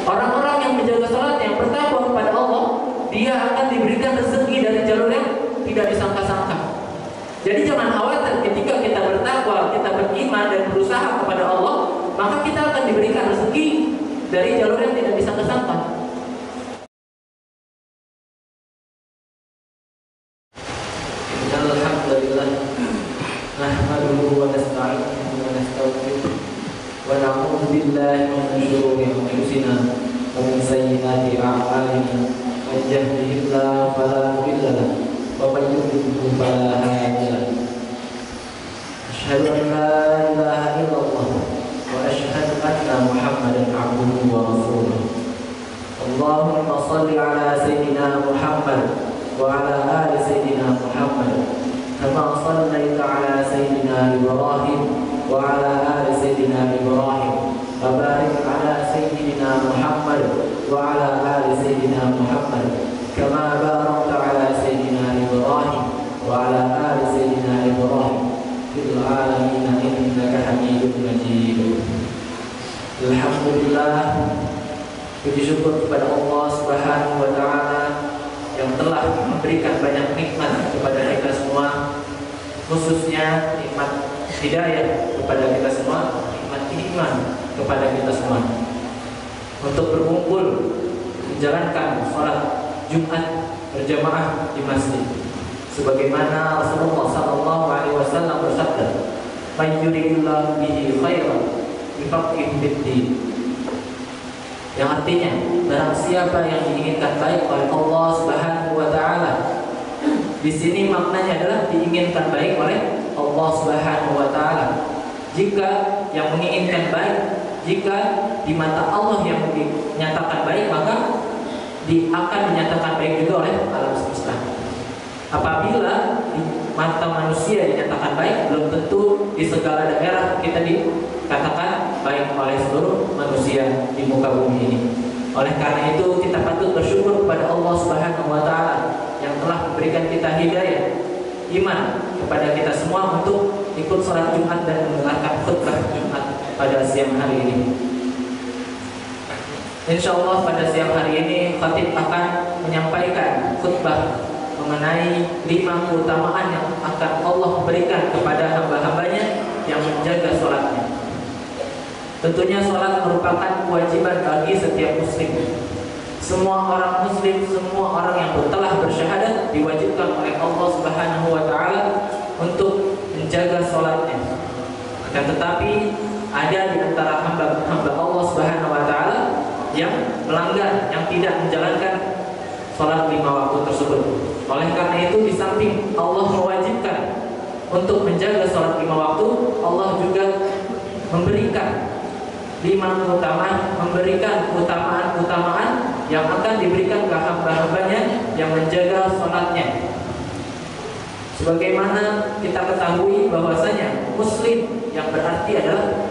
Orang-orang yang menjaga salat, yang bertakwa kepada Allah, dia akan diberikan rezeki dari jalur yang tidak disangka-sangka. Jadi jangan khawatir ketika kita bertakwa, kita beriman dan berusaha kepada Allah, maka kita akan diberikan rezeki dari jalur yang tidak disangka-sangka. Alhamdulillah, nahmaduhu wa nasta'inuhu wa nastaghfiruh wa na'udzu billahi min shururi anfusina wa min sayyiati a'malina. Man yahdihillahu fala mudilla lahu wa man yudlil fala hadiya lahu. Asyhadu an la ilaha illallah wa asyhadu anna Muhammadan 'abduhu wa rasuluh. Allahumma shalli ala sayyidina Muhammad wa ala ali sayyidina Muhammad kama shallaita ala sayyidina Ibrahim wa ala ali sayyidina Ibrahim wa barik ala sayyidina Muhammad wa ala ali sayyidina Muhammad kama barakta ala sayyidina Ibrahim wa ala ali sayyidina Ibrahim fil alamin innaka Hamidum Majid. Alhamdulillah, puji syukur kepada Allah Subhanahu wa taala yang telah memberikan banyak nikmat kepada kita semua, khususnya nikmat hidayah kepada kita semua, nikmat iman kepada kita semua, untuk berkumpul menjalankan sholat Jumat berjamaah di masjid, sebagaimana Rasulullah SAW bersabda, "Man yuridillahu bihi khairan yufaqihu fid-din." Yang artinya, barang siapa yang diinginkan baik oleh Allah Subhanahu wa taala. Di sini maknanya adalah diinginkan baik oleh Allah Subhanahu wa taala. Jika yang menginginkan baik, jika di mata Allah yang dinyatakan baik, maka akan dinyatakan baik juga oleh alam semesta. Apabila di mata manusia dinyatakan baik, belum tentu di segala daerah kita dikatakan baik oleh seluruh manusia di muka bumi ini. Oleh karena itu kita patut bersyukur kepada Allah Subhanahu wa taala yang telah memberikan kita hidayah iman kepada kita semua untuk ikut salat Jumat dan mendengarkan khutbah Jumat pada siang hari ini. Insyaallah pada siang hari ini khatib akan menyampaikan khutbah mengenai 5 keutamaan yang akan Allah berikan kepada hamba-hambanya yang menjaga sholatnya. Tentunya sholat merupakan kewajiban bagi setiap muslim. Semua orang muslim, semua orang yang telah bersyahadat diwajibkan oleh Allah Subhanahu wa taala untuk menjaga sholatnya. Akan tetapi ada di antara hamba-hamba Allah Subhanahu wa taala yang melanggar, yang tidak menjalankan sholat 5 waktu tersebut. Oleh karena itu, di samping Allah mewajibkan untuk menjaga sholat 5 waktu, Allah juga memberikan 5 keutamaan, memberikan keutamaan-keutamaan yang akan diberikan ke hamba-hambanya yang menjaga sholatnya. Sebagaimana kita ketahui bahwasanya muslim yang berarti adalah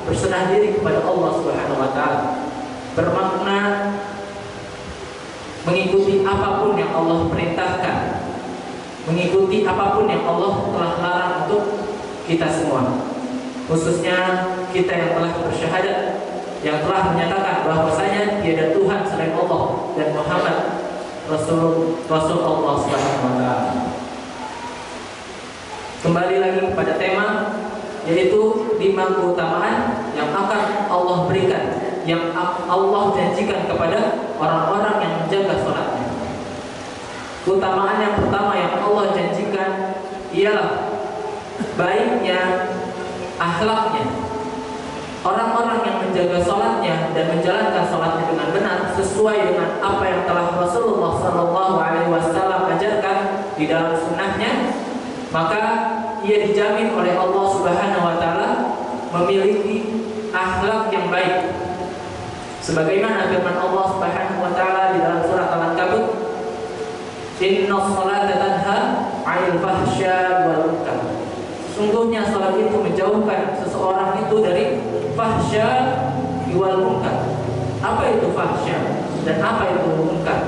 berserah diri kepada Allah Subhanahu wa taala, bermakna mengikuti apapun yang Allah perintahkan, mengikuti apapun yang Allah telah larang untuk kita semua, khususnya kita yang telah bersyahadat, yang telah menyatakan bahwasanya tiada Tuhan selain Allah dan Muhammad Rasul Allah Subhanahu wa taala. Kembali lagi kepada tema, yaitu 5 keutamaan yang akan Allah berikan, yang Allah janjikan kepada orang-orang yang menjaga sholatnya. Keutamaan yang pertama yang Allah janjikan ialah baiknya akhlaknya. Orang-orang yang menjaga sholatnya dan menjalankan sholatnya dengan benar sesuai dengan apa yang telah Rasulullah SAW ajarkan di dalam sunnahnya, maka ia dijamin oleh Allah Subhanahu wa taala memiliki akhlak yang baik. Sebagaimana firman Allah Subhanahu wa taala di dalam surat Al-Ankabut, "Innas salata tanha 'anil fahsya'i wal munkar." Sungguhnya salat itu menjauhkan seseorang itu dari fahsya wal munkar. Apa itu fahsya dan apa itu munkar?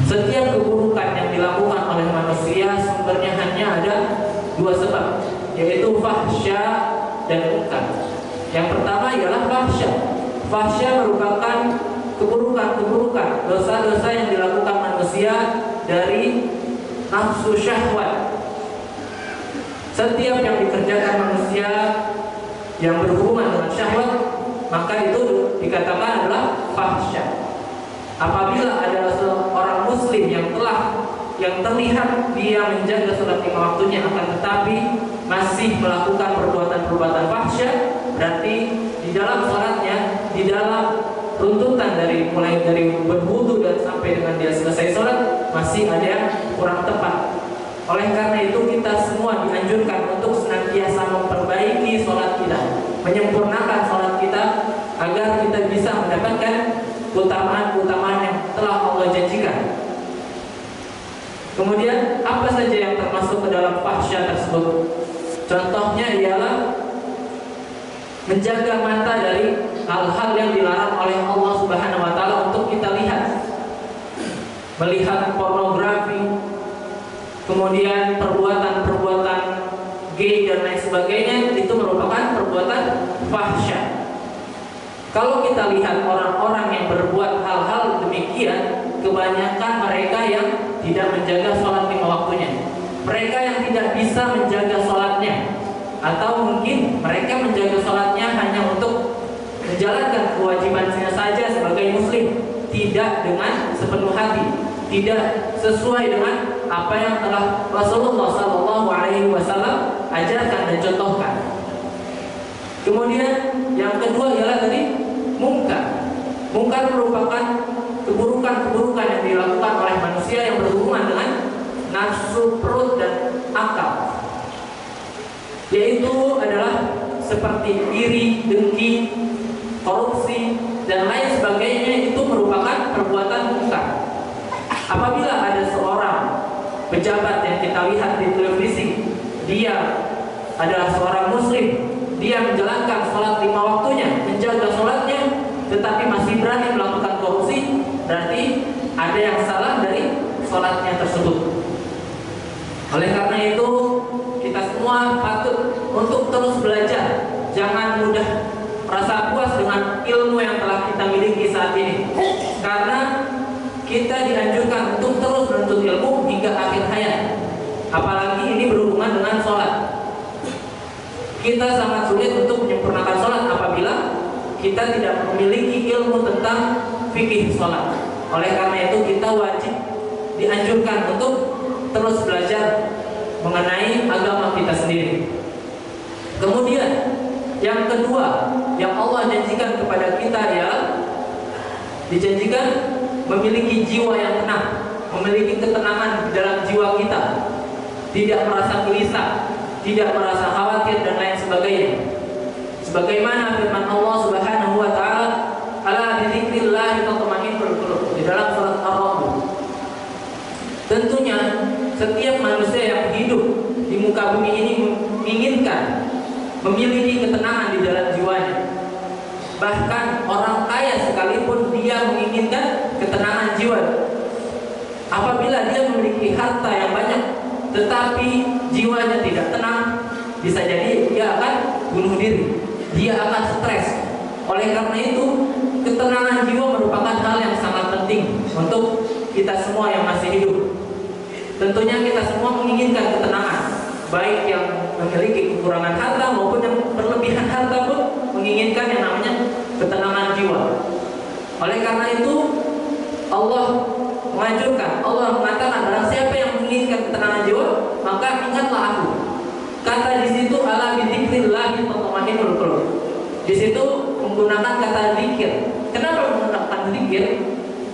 Setiap keburukan yang dilakukan oleh manusia sumbernya hanya ada 2 sebab, yaitu fahsya dan munkar. Yang pertama ialah fahsya. Fahsya merupakan keburukan-keburukan, dosa-dosa yang dilakukan manusia dari nafsu syahwat. Setiap yang dikerjakan manusia yang berhubungan dengan syahwat, maka itu dikatakan adalah fahsya. Apabila ada seorang muslim yang terlihat dia menjaga sholat 5 waktunya, akan tetapi masih melakukan perbuatan-perbuatan fahsya, berarti di dalam sholatnya, di dalam runtutan mulai dari berwudu dan sampai dengan dia selesai sholat, masih ada yang kurang tepat. Oleh karena itu kita semua dianjurkan untuk senantiasa memperbaiki sholat kita, menyempurnakan sholat kita, agar kita bisa mendapatkan keutamaan-keutamaan yang telah Allah janjikan. Kemudian apa saja yang termasuk ke dalam fahsya tersebut? Contohnya ialah menjaga mata dari hal-hal yang dilarang oleh Allah Subhanahu wa taala untuk kita lihat. Melihat pornografi, kemudian perbuatan-perbuatan gay dan lain sebagainya, itu merupakan perbuatan fahsya. Kalau kita lihat orang-orang yang berbuat hal-hal demikian, kebanyakan mereka yang tidak menjaga sholat 5 waktunya. Mereka yang tidak bisa menjaga sholatnya, atau mungkin mereka menjaga sholatnya hanya untuk menjalankan kewajibannya saja sebagai muslim, tidak dengan sepenuh hati, tidak sesuai dengan apa yang telah Rasulullah SAW ajarkan dan contohkan. Kemudian yang kedua ialah tadi mungkar. Mungkar merupakan keburukan-keburukan yang dilakukan oleh manusia yang berhubungan dengan nafsu perut dan akal, yaitu adalah seperti iri, dengki, korupsi dan lain sebagainya. Itu merupakan perbuatan mungkar. Apabila ada seorang pejabat yang kita lihat di televisi, dia adalah seorang muslim, dia menjalankan sholat 5 waktunya, menjaga sholatnya, tetapi masih berani melakukan korupsi, berarti ada yang salah dari sholatnya tersebut. Oleh karena itu, kita semua patut untuk terus belajar. Jangan mudah merasa puas dengan ilmu yang telah kita miliki saat ini, karena kita dianjurkan untuk terus menuntut ilmu hingga akhir hayat. Apalagi ini berhubungan dengan sholat. Kita sangat sulit untuk menyempurnakan sholat apabila kita tidak memiliki ilmu tentang fikih sholat. Oleh karena itu kita wajib dianjurkan untuk terus belajar mengenai agama kita sendiri. Kemudian yang kedua yang Allah janjikan kepada kita, ya, dijanjikan memiliki jiwa yang tenang, memiliki ketenangan di dalam jiwa kita, tidak merasa gelisah, tidak merasa khawatir dan lain sebagainya. Sebagaimana firman Allah Subhanahu wa taala, "Ala bidzikrillah tatma'innul qulub," di dalam surat Ar-Ra'd. Tentunya setiap manusia yang hidup di muka bumi ini menginginkan memiliki ketenangan di dalam jiwanya. Bahkan orang kaya sekalipun dia menginginkan ketenangan jiwa. Apabila dia memiliki harta yang banyak tetapi jiwanya tidak tenang, bisa jadi dia akan bunuh diri, dia akan stres. Oleh karena itu, ketenangan jiwa merupakan hal yang sangat penting untuk kita semua yang masih hidup. Tentunya kita semua menginginkan ketenangan, baik yang memiliki kekurangan harta maupun yang berlebihan harta pun menginginkan yang namanya ketenangan jiwa. Oleh karena itu, Allah menganjurkan, Allah mengatakan, barang siapa yang menginginkan ketenangan jiwa, maka ingatlah aku. Kata di situ, ala bidzikrillah tatma'innul qulub. Di situ menggunakan kata zikir. Kenapa menggunakan zikir?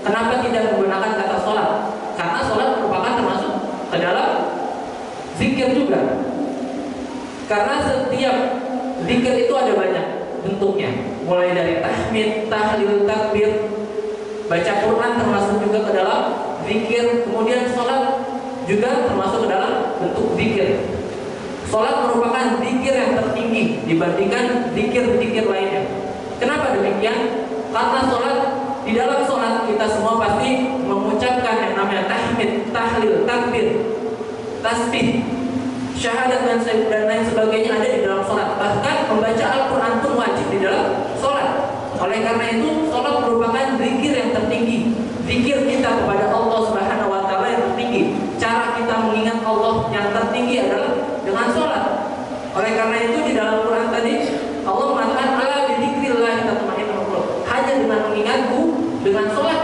Kenapa tidak menggunakan kata sholat? Karena sholat merupakan termasuk ke dalam zikir juga. Karena setiap zikir itu ada banyak bentuknya, mulai dari tahmid, tahlil, takbir, baca Quran termasuk juga ke dalam zikir. Kemudian sholat juga termasuk ke dalam bentuk zikir. Sholat merupakan zikir yang tertinggi dibandingkan zikir-zikir lainnya. Kenapa demikian? Karena sholat, di dalam sholat kita semua pasti mengucapkan yang namanya tahmid, tahlil, takbir, tasbih, syahadat dan lain sebagainya ada di dalam sholat. Bahkan membaca Al-Quran pun wajib di dalam sholat. Oleh karena itu, sholat merupakan zikir yang tertinggi, zikir kita kepada Allah Subhanahu wa taala yang tertinggi. Cara kita mengingat Allah yang tertinggi adalah dengan sholat. Oleh karena itu di dalam Quran tadi Allah mengatakan ala bidzikrillah tatma'innul qulub. Hanya dengan mengingatku, dengan sholat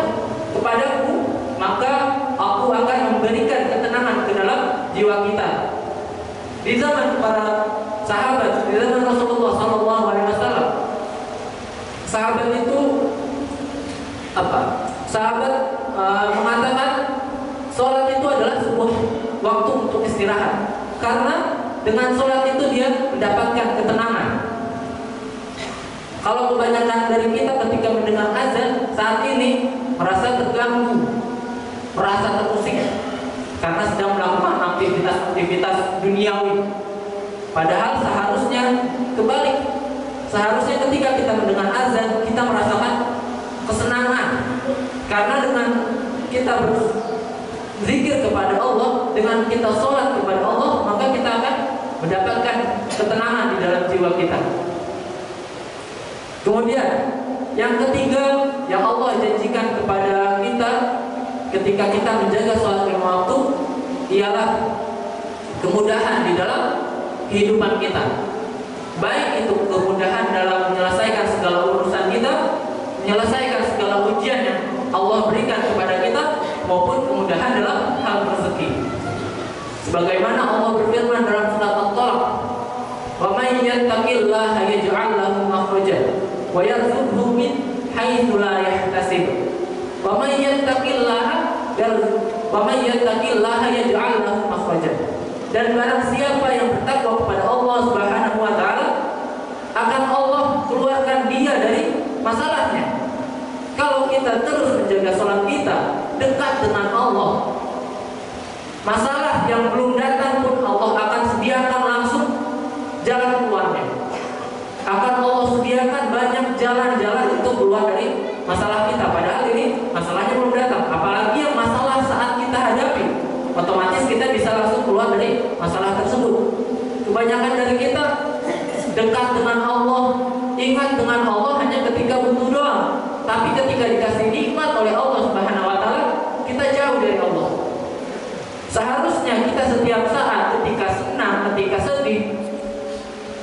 kepadaku, maka aku akan memberikan ketenangan ke dalam jiwa kita. Di zaman para sahabat, di zaman Rasulullah SAW, sahabat itu sahabat mengatakan sholat itu adalah sebuah waktu untuk istirahat, karena dengan sholat itu dia mendapatkan ketenangan. Kalau kebanyakan dari kita ketika mendengar azan saat ini merasa terganggu, merasa terusik karena sedang melakukan aktivitas duniawi. Padahal seharusnya kebalik. Seharusnya ketika kita mendengar azan kita merasakan kesenangan, karena dengan kita berzikir kepada Allah, dengan kita sholat kepada Allah, maka kita akan mendapatkan ketenangan di dalam jiwa kita. Kemudian yang ketiga yang Allah janjikan kepada kita ketika kita menjaga sholat lima waktu ialah kemudahan di dalam kehidupan kita. Baik itu kemudahan dalam menyelesaikan segala urusan kita, menyelesaikan segala ujian yang Allah berikan kepada kita, maupun kemudahan dalam hal rezeki. Sebagaimana Allah berfirman dalam surat At-Talaq, "Wa may yattaqillaha yaj'al lahu makhraja wa yarzuqhu min haitsu la yahtasib." Wa may yattaqillaha yaj'al lahu makhraja. Dan barang siapa yang bertakwa kepada Allah Subhanahu wa taala, akan Allah keluarkan dia dari masalahnya. Kalau kita terus menjaga sholat kita dekat dengan Allah, masalah yang belum datang pun Allah akan sediakan langsung jalan keluarnya. Akan Allah sediakan banyak jalan-jalan untuk keluar dari masalah kita. Padahal ini masalahnya belum datang. Apalagi yang masalah saat kita hadapi, otomatis kita bisa langsung keluar dari masalah tersebut. Kebanyakan dari kita dekat dengan Allah, ingat dengan Allah hanya ketika butuh doang. Tapi ketika dikasih nikmat oleh Allah Subhanahu wa taala, kita jauh dari Allah. Seharusnya kita setiap saat, ketika senang, ketika sedih,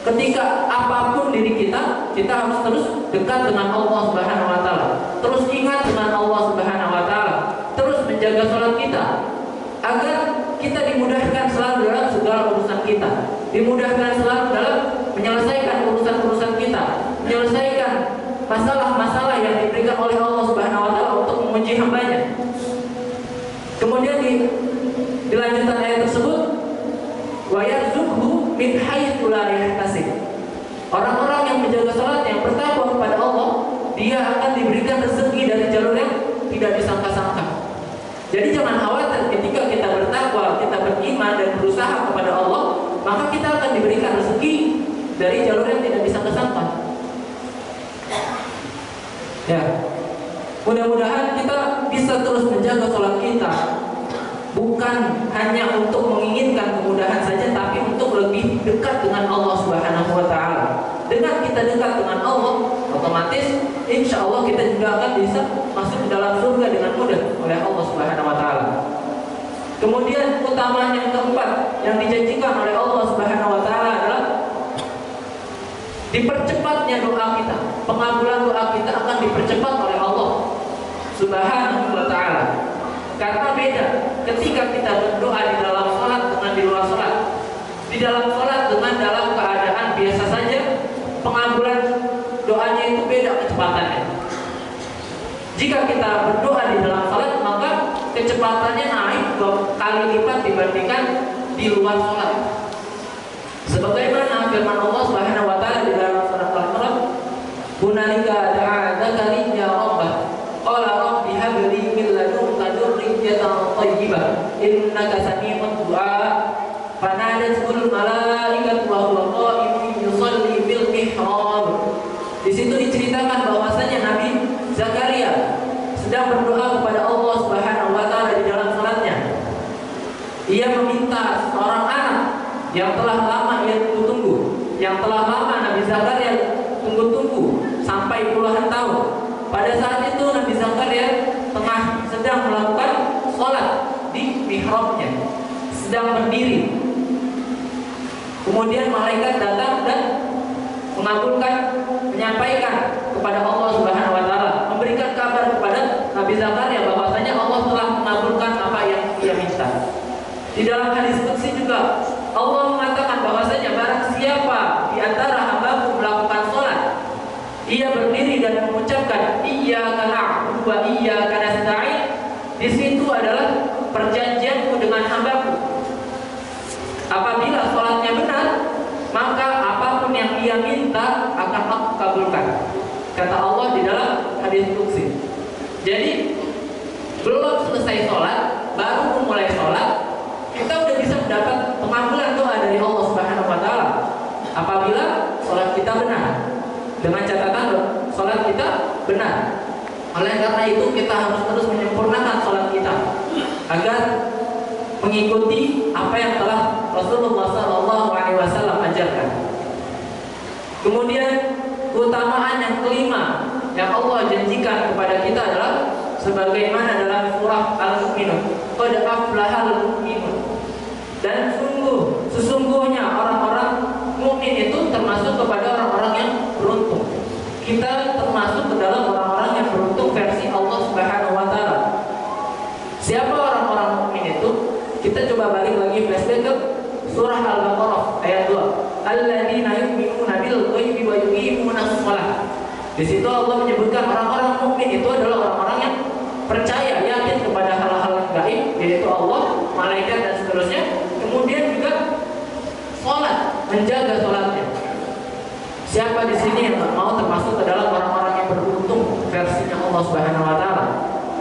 ketika apapun diri kita harus terus dekat dengan Allah Subhanahu wa taala. Terus ingat dengan Allah Subhanahu wa taala. Terus menjaga sholat kita agar kita dimudahkan selalu dalam segala urusan kita. Dimudahkan selalu dalam menyelesaikan urusan-urusan kita, menyelesaikan masalah-masalah yang diberikan oleh Allah Subhanahu wa taala untuk memuji hambanya. Kemudian di lanjutan ayat tersebut, wa yarzuqhu min haitsu la yahtasib. Orang-orang yang menjaga salat, yang bertakwa kepada Allah, dia akan diberikan rezeki dari jalur yang tidak disangka-sangka. Jadi jangan khawatir ketika kita bertakwa, kita beriman dan berusaha kepada Allah, maka kita akan diberikan rezeki dari jalur yang tidak disangka-sangka. Ya, mudah-mudahan kita bisa terus menjaga sholat kita, bukan hanya untuk menginginkan kemudahan saja, tapi untuk lebih dekat dengan Allah Subhanahu wa taala. Dengan kita dekat dengan Allah, otomatis insya Allah kita juga akan bisa masuk ke dalam surga dengan mudah oleh Allah Subhanahu wa taala. Kemudian keutamaan yang keempat yang dijanjikan oleh Allah Subhanahu wa taala adalah dipercepatnya doa kita. Pengabulan doa kita akan dipercepat oleh Allah Subhanahu wa taala. Karena beda ketika kita berdoa di dalam salat dengan di luar salat. Di dalam salat dengan dalam keadaan biasa saja, pengabulan doanya itu beda kecepatannya. Jika kita berdoa di dalam salat, maka kecepatannya naik 2 kali lipat dibandingkan di luar salat. Sebagaimana firman Allah Subhanahu wa taala di dalam surat Al-Imran, "Hunalika da'a Zakariya rabbah, qala rabbi hab li min ladunka dzurriyyatan thayyibah, innaka sami'ud du'a." Fanadatul malaikatu wa huwa qa'imun yusalli bil mihrab. Di situ diceritakan bahwasanya Nabi Zakaria sedang berdoa kepada Allah Subhanahu wa taala di dalam salatnya. Ia meminta seorang anak yang telah lama ia tunggu-tunggu, yang telah lama Nabi Zakaria tunggu-tunggu sampai puluhan tahun. Pada saat itu Nabi Zakaria sedang melakukan sholat di mihrabnya, sedang berdiri. Kemudian malaikat datang dan menyampaikan kepada Allah Subhanahu wa taala, memberikan kabar kepada Nabi Zakaria bahwasanya Allah telah mengabulkan apa yang ia minta. Di dalam hadis qudsi juga Allah mengatakan bahwasanya barang siapa di antara hamba-Ku melakukan salat, ia berdiri dan mengucapkan iyyaka na'budu wa iyyaka nasta'in, di situ adalah perjanjianku dengan hamba-Ku. Apabila salatnya benar, maka apapun yang ia minta akan Aku kabulkan, kata Allah di dalam hadis qudsi. Jadi belum selesai sholat, baru memulai sholat, kita udah bisa mendapat pengabulan doa dari Allah Subhanahu wa taala apabila sholat kita benar. Dengan catatan sholat kita benar. Oleh karena itu kita harus terus menyempurnakan sholat kita agar mengikuti apa yang telah Rasulullah SAW ajarkan. Kemudian keutamaan yang kelima yang Allah janjikan kepada kita adalah sebagaimana dalam surah Al-Mu'minun, qad aflahal mu'minun. Dan sesungguhnya orang-orang mukmin itu termasuk kepada orang-orang yang beruntung. Kita termasuk ke dalam orang-orang yang beruntung versi Allah Subhanahu wa taala. Siapa orang-orang mukmin itu? Kita coba balik lagi flashback ke surah Al-Baqarah ayat 2. Alladzina yu'minuna bil ghaibi wa yuqimunas shalah. Di situ Allah menyebutkan orang-orang mukmin itu adalah orang-orang yang percaya, yakin kepada hal-hal yang gaib, yaitu Allah, malaikat dan seterusnya. Kemudian juga sholat, menjaga sholatnya. Siapa di sini yang mau termasuk ke dalam orang-orang yang beruntung versinya Allah Subhanahu wa taala?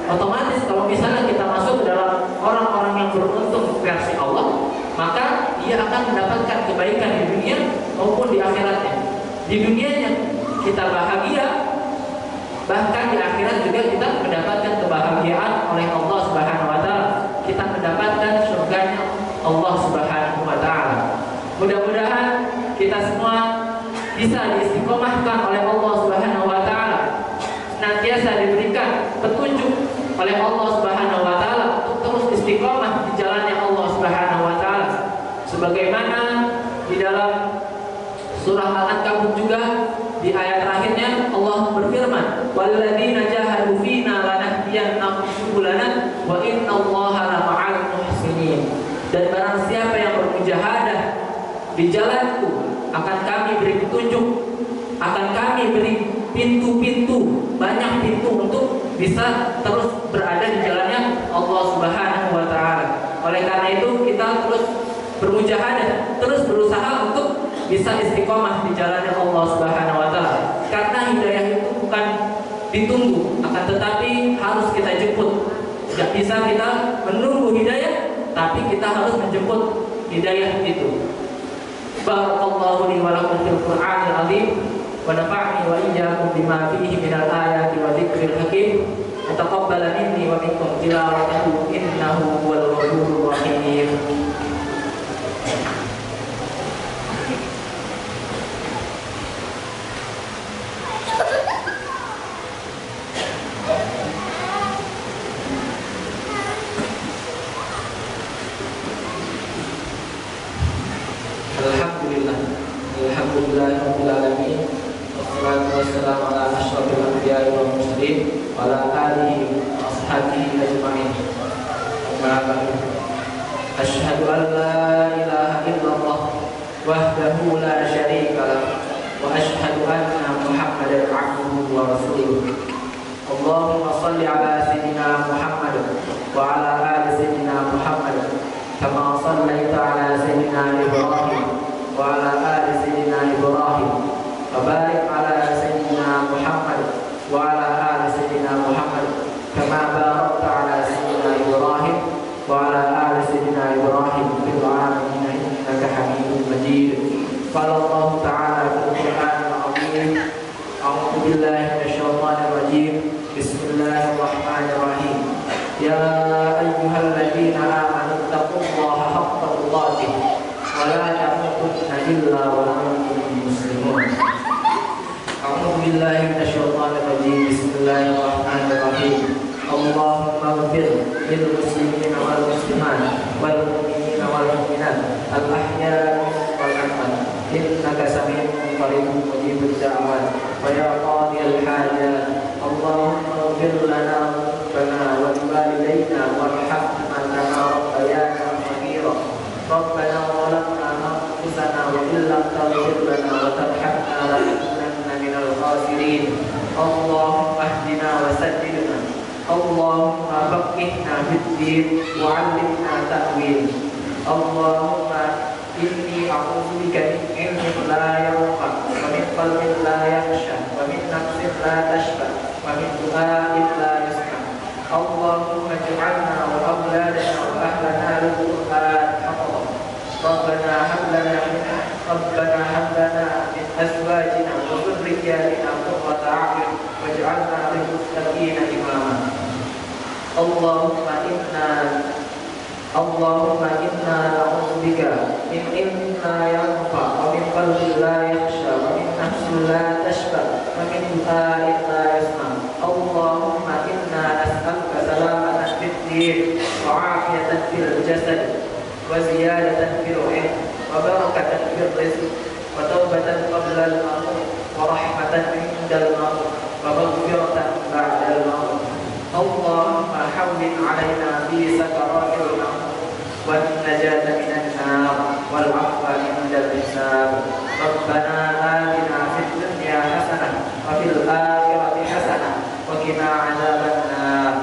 Otomatis kalau misalnya kita masuk ke dalam orang-orang yang beruntung versi Allah, maka dia akan mendapatkan kebaikan di dunia maupun di akhiratnya. Di dunianya kita bahagia, bahkan di akhirat juga kita mendapatkan kebahagiaan oleh Allah Subhanahu wa taala. Kita mendapatkan surganya Allah Subhanahu wa taala. Mudah-mudahan kita semua bisa diistiqomahkan oleh Allah Subhanahu wa taala, senantiasa diberikan petunjuk oleh Allah Subhanahu wa taala untuk terus istiqomah di jalannya Allah Subhanahu wa taala. Sebagaimana di dalam surah Al-Ankabut juga di ayat terakhirnya Allah berfirman, walladzina jahadu fina lanahdiyannahum subulana wa innallaha lama'al muhsinin. Dan barang siapa yang bermujahadah di jalanku, akan kami beri petunjuk, akan kami beri pintu-pintu, banyak pintu untuk bisa terus berada di jalannya Allah Subhanahu wa taala. Oleh karena itu kita terus bermujahadah, terus berusaha untuk bisa istiqomah di jalannya Allah Subhanahu wa taala. Karena hidayah itu bukan ditunggu, akan tetapi harus kita jemput. Tidak bisa kita menunggu hidayah, tapi kita harus menjemput hidayah itu. Barakallahu li wa lakum fil Qur'anil azim wa nafa'ni wa iyyakum bima fihi minal ayati wa dzikril hakim. Taqabbal minni wa minkum tilawatahu innahu huwal ghafurur rahim. Alhamdulillahirabbil alamin. Wassalatu wassalamu ala asyrofil anbiya'i wal mursalin wa ala alihi wa ashabihi ajma'in. Amma ba'du. Asyhadu an la ilaha illallah wahdahu la syarika lah wa asyhadu anna Muhammadan 'abduhu wa rasuluh. Allahumma shalli ala sayyidina Muhammad wa ala ali sayyidina Muhammad kama shallaita ala sayyidina Ibrahim wa ala ali sayyidina Ibrahim wa barik ala sayyidina Muhammad wa ala ali sayyidina Muhammad kama barakta ala sayyidina Ibrahim wa ala ali sayyidina Ibrahim fil alamin innaka Hamidum Majid. Qala Allah ta'ala fil Qur'anil azim, a'udzu billahi minasyaitonir rajim. Bismillahirrahmanirrahim. Ya ayyuhalladzina amanu taqullaha haqqa tuqatih wa la tamutunna illa wa antum muslimun. Bismillahirrahmanirrahim. Allahumma ighfir lil muslimina wal muslimat wal mu'minina wal mu'minat al ahya'i wal amwat innaka sami'un qaribun mujibud da'wat wa ya qadiyal hajat. Allahumma ighfir lana rabbana wa liwalidayna warhamna kama rabbayana shaghira. Rabbana zalamna anfusana wa illam taghfir lana wa tarhamna lanakunanna minal khasirin. Allahumma ihdina wa saddidna. Allahumma faqihna fid-din wa 'allimna ta'wil. Allahumma inni a'udzubika min ilmin la yanfa' wa min qalbin la yakhsha wa min nafsin la tashba wa min du'a'in la yusma'. Allahumma ij'alna wa awladana wa ahlana lil-Qur'an haqqan. Rabbana hab lana min azwajina wa dhurriyyatina qurrata a'yun waj'alna lil muttaqina imama. Allahumma inna na'udzubika min ilmin la yanfa' wa min qalbin la yakhsha wa min nafsin la tashba wa min du'a'in la yasma'. Allahumma inna nas'aluka salamatan fid din wa 'afiyatan fil jasad wa ziyadatan fil 'ilm wa barakatan fil rizq wa taubatan qabla al-maut wa rahmatan 'inda al-maut wa maghfiratan ba'da al-maut. Allahumma hawwin 'alaina fi sakaratil maut wan najata minan nar wal 'afwa 'inda al-hisab. Rabbana atina fid dunya hasanah wa fil akhirati hasanah wa qina 'adzaban nar.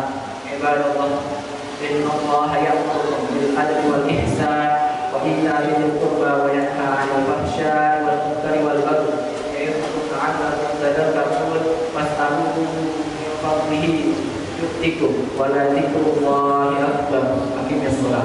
Ibadallah, innallaha ya'muru bil adli wal ihsan wa ita'i dzil qurba wa yanha 'anil fahsya'i wal munkari wal baghi ya'idhukum la'allakum tadhakkarun. Fas'aluhu min fadlihi yu'tikum wa la dzikrullahi akbar. Aqimis shalah.